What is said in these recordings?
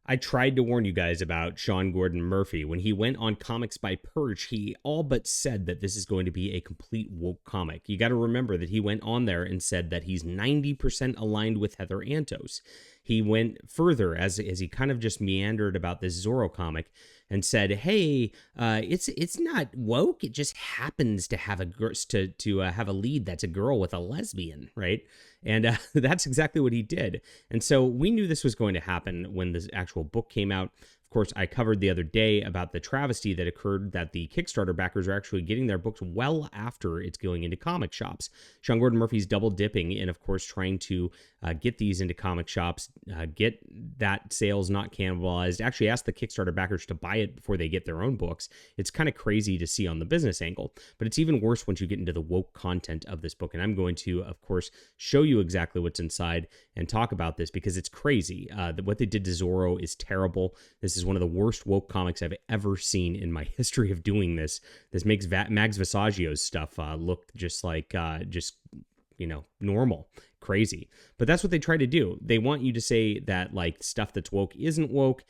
I tried to warn you guys about Sean Gordon Murphy. When he went on Comics by Perch, he all but said that this is going to be a complete woke comic. You got to remember that he went on there and said that he's 90% aligned with Heather Antos. He went further as he kind of just meandered about this Zorro comic and said, "Hey, it's not woke. It just happens to have have a lead that's a girl with a lesbian, right?" And that's exactly what he did. And so we knew this was going to happen when the actual book came out. Of course, I covered the other day about the travesty that occurred that the Kickstarter backers are actually getting their books well after it's going into comic shops. Sean Gordon Murphy's double dipping and, of course, trying to get these into comic shops, get that sales not cannibalized, actually ask the Kickstarter backers to buy it before they get their own books. It's kind of crazy to see on the business angle, but it's even worse once you get into the woke content of this book. And I'm going to, of course, show you exactly what's inside and talk about this because it's crazy. What they did to Zorro is terrible. This is one of the worst woke comics I've ever seen in my history of doing this. This makes Mags Visaggio's stuff look just like normal. Crazy. But that's what they try to do. They want you to say that like stuff that's woke isn't woke.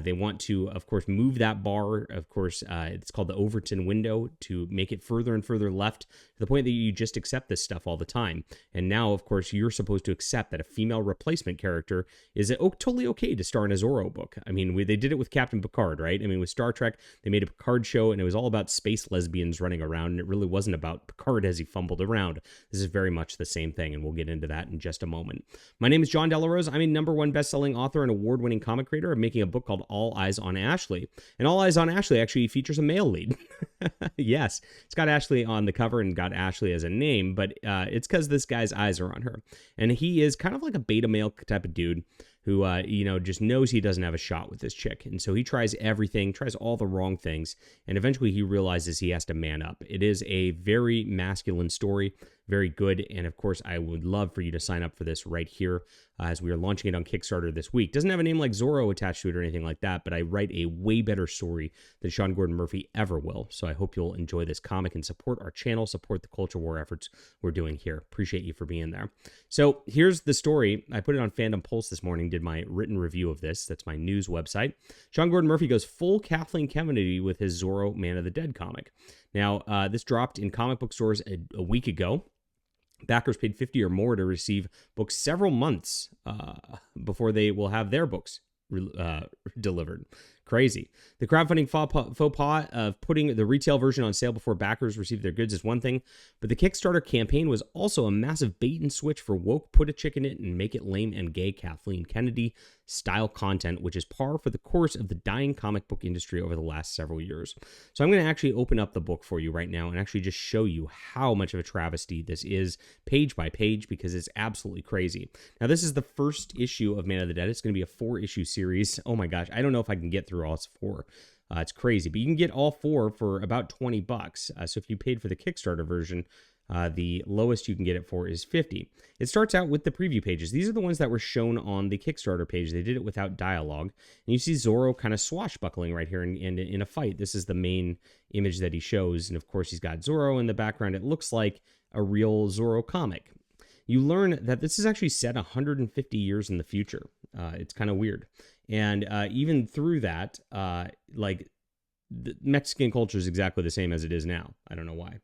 They want to, of course, move that bar. Of course, it's called the Overton window to make it further and further left to the point that you just accept this stuff all the time. And now, of course, you're supposed to accept that a female replacement character is totally okay to star in a Zorro book. I mean, they did it with Captain Picard, right? I mean, with Star Trek, they made a Picard show and it was all about space lesbians running around. And it really wasn't about Picard as he fumbled around. This is very much the same thing. And we'll get into that in just a moment. My name is John Delarose. I'm a #1 best-selling author and award-winning comic creator. I'm making a book called All Eyes on Ashley. And All Eyes on Ashley actually features a male lead. Yes, it's got Ashley on the cover and got Ashley as a name, but it's because this guy's eyes are on her. And he is kind of like a beta male type of dude who, just knows he doesn't have a shot with this chick. And so he tries everything, tries all the wrong things, and eventually he realizes he has to man up. It is a very masculine story, very good, and of course, I would love for you to sign up for this right here as we are launching it on Kickstarter this week. Doesn't have a name like Zorro attached to it or anything like that, but I write a way better story than Sean Gordon Murphy ever will. So I hope you'll enjoy this comic and support our channel, support the culture war efforts we're doing here. Appreciate you for being there. So here's the story. I put it on Fandom Pulse this morning, did my written review of this. That's my news website. Sean Gordon Murphy goes full Kathleen Kennedy with his Zorro Man of the Dead comic. Now, this dropped in comic book stores a week ago. Backers paid $50 or more to receive books several months before they will have their books delivered. Crazy. The crowdfunding faux pas of putting the retail version on sale before backers receive their goods is one thing, but the Kickstarter campaign was also a massive bait and switch for woke, put a chick in it and make it lame and gay Kathleen Kennedy style content, which is par for the course of the dying comic book industry over the last several years. So I'm going to actually open up the book for you right now and actually just show you how much of a travesty this is page by page because it's absolutely crazy. Now, this is the first issue of Man of the Dead. It's going to be a 4-issue series. Oh my gosh. I don't know if I can get through all 4. It's crazy, but you can get all 4 for about $20. So if you paid for the Kickstarter version, the lowest you can get it for is $50. It starts out with the preview pages. These are the ones that were shown on the Kickstarter page. They did it without dialogue. And you see Zorro kind of swashbuckling right here in a fight. This is the main image that he shows. And of course, he's got Zorro in the background. It looks like a real Zorro comic. You learn that this is actually set 150 years in the future. It's kind of weird. And even through that, the Mexican culture is exactly the same as it is now. I don't know why.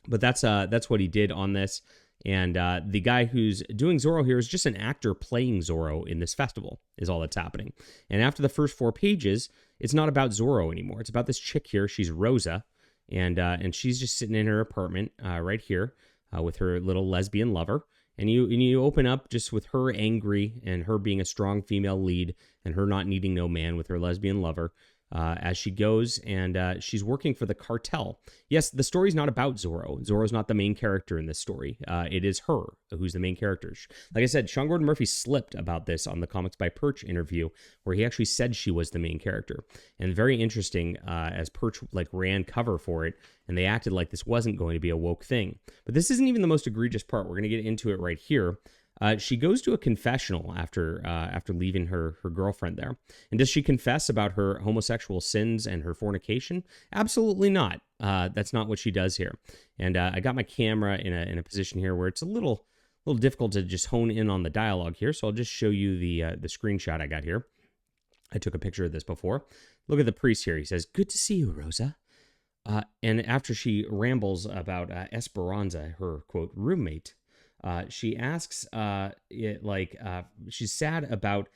But that's what he did on this. And the guy who's doing Zorro here is just an actor playing Zorro in this festival is all that's happening. And after the first 4 pages, it's not about Zorro anymore. It's about this chick here. She's Rosa. And she's just sitting in her apartment right here with her little lesbian lover. And you open up just with her angry and her being a strong female lead and her not needing no man with her lesbian lover as she goes and she's working for the cartel. Yes, the story's not about Zorro. Zorro's not the main character in this story. It is her who's the main character. Like I said, Sean Gordon Murphy slipped about this on the Comics by Perch interview where he actually said she was the main character. And very interesting as Perch ran cover for it and they acted like this wasn't going to be a woke thing. But this isn't even the most egregious part. We're going to get into it right here. She goes to a confessional after leaving her girlfriend there. And does she confess about her homosexual sins and her fornication? Absolutely not. That's not what she does here. And I got my camera in a position here where it's a little difficult to just hone in on the dialogue here. So I'll just show you the screenshot I got here. I took a picture of this before. Look at the priest here. He says, "Good to see you, Rosa." And after she rambles about Esperanza, her quote roommate, she asks, she's sad about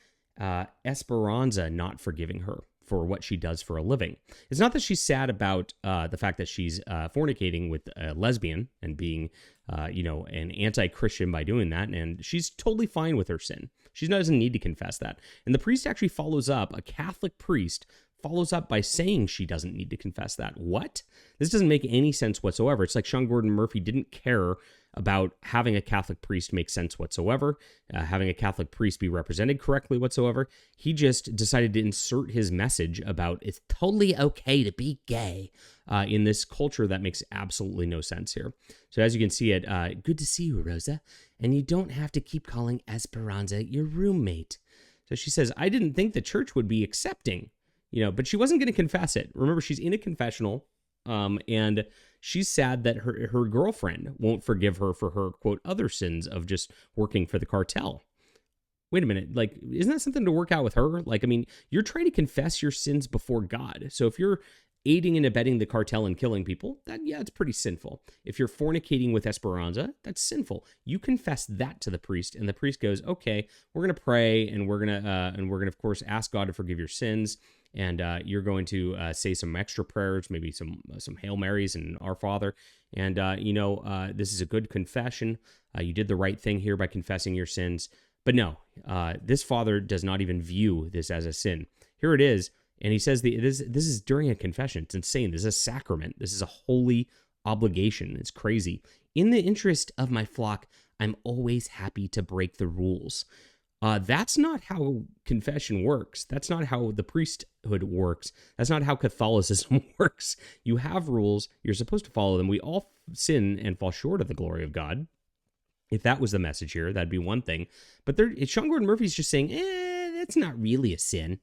Esperanza not forgiving her for what she does for a living. It's not that she's sad about the fact that she's fornicating with a lesbian and being, an anti-Christian by doing that, and she's totally fine with her sin. She doesn't need to confess that. And the priest actually follows up, a Catholic priest follows up by saying she doesn't need to confess that. What? This doesn't make any sense whatsoever. It's like Sean Gordon Murphy didn't care about having a Catholic priest make sense whatsoever, having a Catholic priest be represented correctly whatsoever. He just decided to insert his message about it's totally okay to be gay in this culture that makes absolutely no sense here. So as you can see, good to see you, Rosa. And you don't have to keep calling Esperanza your roommate. So she says, I didn't think the church would be accepting, but she wasn't going to confess it. Remember, she's in a confessional, and she's sad that her girlfriend won't forgive her for her, quote, other sins of just working for the cartel. Wait a minute, isn't that something to work out with her? You're trying to confess your sins before God. So if you're aiding and abetting the cartel and killing people, it's pretty sinful. If you're fornicating with Esperanza, that's sinful. You confess that to the priest, and the priest goes, okay, we're going to pray, and we're going to, of course, ask God to forgive your sins. And you're going to say some extra prayers, maybe some Hail Marys and Our Father. And, this is a good confession. You did the right thing here by confessing your sins. But no, this father does not even view this as a sin. Here it is. And he says this is during a confession. It's insane. This is a sacrament. This is a holy obligation. It's crazy. In the interest of my flock, I'm always happy to break the rules. That's not how confession works. That's not how the priesthood works. That's not how Catholicism works. You have rules. You're supposed to follow them. We all sin and fall short of the glory of God. If that was the message here, that'd be one thing. But Sean Gordon Murphy's just saying, that's not really a sin.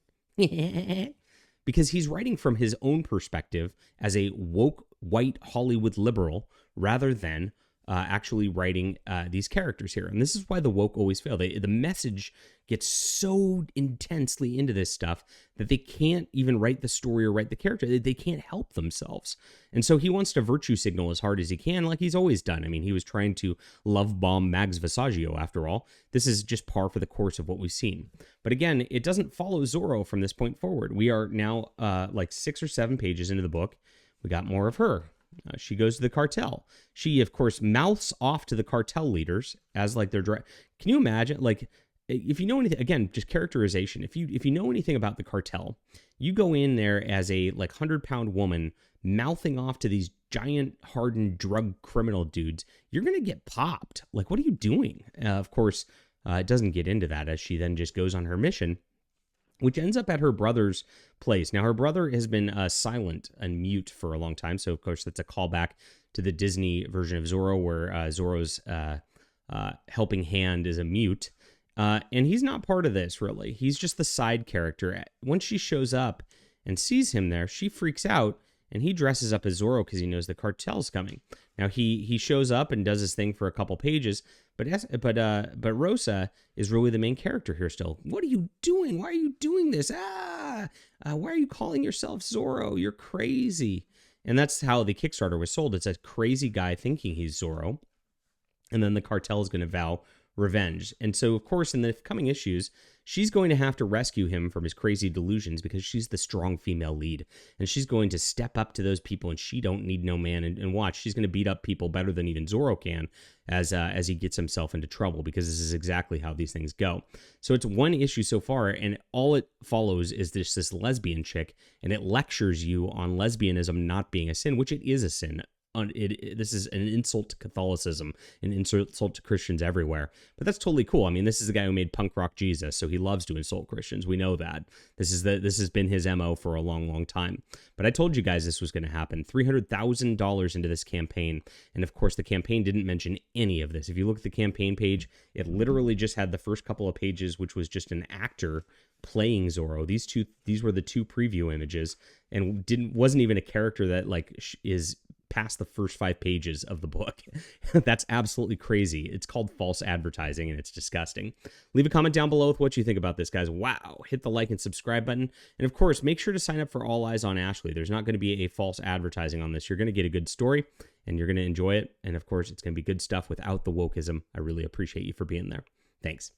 Because he's writing from his own perspective as a woke white Hollywood liberal rather than actually writing these characters here. And this is why the woke always fail. The message gets so intensely into this stuff that they can't even write the story or write the character. They can't help themselves. And so he wants to virtue signal as hard as he can, like he's always done. I mean, he was trying to love bomb Mags Visaggio, after all. This is just par for the course of what we've seen. But again, it doesn't follow Zorro from this point forward. We are now 6 or 7 pages into the book. We got more of her. She goes to the cartel. She, of course, mouths off to the cartel leaders as they're Can you imagine? If you know anything, again, just characterization. If you know anything about the cartel, you go in there as a 100-pound woman mouthing off to these giant hardened drug criminal dudes. You're gonna get popped. What are you doing? Of course, it doesn't get into that as she then just goes on her mission, which ends up at her brother's place. Now, her brother has been silent and mute for a long time. So, of course, that's a callback to the Disney version of Zorro, where Zorro's helping hand is a mute. And he's not part of this, really. He's just the side character. Once she shows up and sees him there, she freaks out, and he dresses up as Zorro because he knows the cartel's coming. Now, he shows up and does his thing for a couple pages, but Rosa is really the main character here still. What are you doing? Why are you doing this? Why are you calling yourself Zorro? You're crazy. And that's how the Kickstarter was sold. It's a crazy guy thinking he's Zorro, and then the cartel is going to vow revenge. And so, of course, in the coming issues, she's going to have to rescue him from his crazy delusions because she's the strong female lead. And she's going to step up to those people, and she don't need no man. And watch, she's going to beat up people better than even Zorro can as he gets himself into trouble, because this is exactly how these things go. So it's one issue so far, and all it follows is this lesbian chick, and it lectures you on lesbianism not being a sin, which it is a sin. This is an insult to Catholicism, an insult to Christians everywhere. But that's totally cool. I mean, this is the guy who made punk rock Jesus, so he loves to insult Christians. We know that. This has been his MO for a long, long time. But I told you guys this was going to happen. $300,000 into this campaign, and of course, the campaign didn't mention any of this. If you look at the campaign page, it literally just had the first couple of pages, which was just an actor playing Zorro. These were the 2 preview images, and wasn't even a character that is past the first 5 pages of the book. That's absolutely crazy. It's called false advertising, and it's disgusting. Leave a comment down below with what you think about this, guys. Wow. Hit the like and subscribe button. And of course, make sure to sign up for All Eyes on Ashley. There's not going to be a false advertising on this. You're going to get a good story, and you're going to enjoy it. And of course, it's going to be good stuff without the wokeism. I really appreciate you for being there. Thanks.